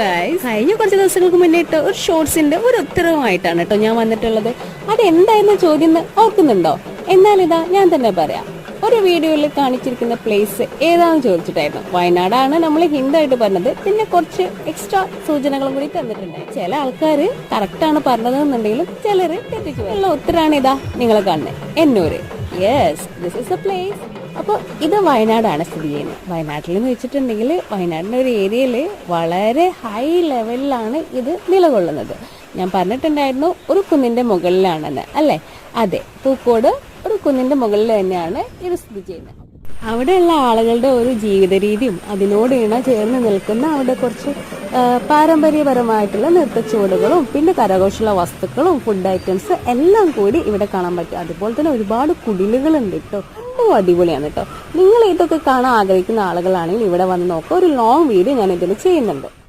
Guys, കഴിഞ്ഞ കുറച്ച് ദിവസങ്ങൾക്ക് മുന്നേട്ട് ഒരു ഷോർട്സിന്റെ ഒരു ഉത്തരവുമായിട്ടാണ് കേട്ടോ ഞാൻ വന്നിട്ടുള്ളത്. അതെന്തായിരുന്നു ചോദ്യം എന്ന് ഓർക്കുന്നുണ്ടോ? എന്നാലിതാ ഞാൻ തന്നെ പറയാം. ഒരു വീഡിയോയിൽ കാണിച്ചിരിക്കുന്ന പ്ലേസ് ഏതാണെന്ന് ചോദിച്ചിട്ടായിരുന്നു. വയനാടാണ് നമ്മൾ ഹിന്ദായിട്ട് പറഞ്ഞത്. പിന്നെ കുറച്ച് എക്സ്ട്രാ സൂചനകളും കൂടി തന്നിട്ടുണ്ട്. ചില ആൾക്കാർ കറക്റ്റാണ് പറഞ്ഞതെന്നുണ്ടെങ്കിലും ചിലർ തെറ്റിച്ചു. ഉള്ള ഉത്തരാണ് ഇതാ നിങ്ങൾ കാണുന്നത്, Ennore. Yes, this is a place. അപ്പോൾ ഇത് വയനാടാണ് സ്ഥിതി ചെയ്യുന്നത്. വയനാട്ടിൽ എന്ന് വെച്ചിട്ടുണ്ടെങ്കിൽ വയനാടിൻ്റെ ഒരു ഏരിയയിൽ വളരെ ഹൈ ലെവലിലാണ് ഇത് നിലകൊള്ളുന്നത്. ഞാൻ പറഞ്ഞിട്ടുണ്ടായിരുന്നു ഒരു കുന്നിൻ്റെ മുകളിലാണെന്ന്, അല്ലേ? അതെ, പൂക്കോട് ഒരു കുന്നിൻ്റെ മുകളിൽ തന്നെയാണ് ഇത് സ്ഥിതി ചെയ്യുന്നത്. അവിടെയുള്ള ആളുകളുടെ ഒരു ജീവിത രീതിയും അതിനോട് ഇണ ചേർന്ന് നിൽക്കുന്ന അവിടെ കുറച്ച് പാരമ്പര്യപരമായിട്ടുള്ള നൃത്തച്ചുവടുകളും പിന്നെ കരകൗശല വസ്തുക്കളും ഫുഡ് ഐറ്റംസ് എല്ലാം കൂടി ഇവിടെ കാണാൻ പറ്റും. അതുപോലെ തന്നെ ഒരുപാട് കുടിലുകളുണ്ട് കേട്ടോ. അടിപൊളിയാണ് കേട്ടോ. നിങ്ങൾ ഇതൊക്കെ കാണാൻ ആഗ്രഹിക്കുന്ന ആളുകളാണെങ്കിൽ ഇവിടെ വന്ന് നോക്കുക. ഒരു ലോങ് വീഡിയോ ഞാൻ ഇതിൽ ചെയ്യുന്നുണ്ട്.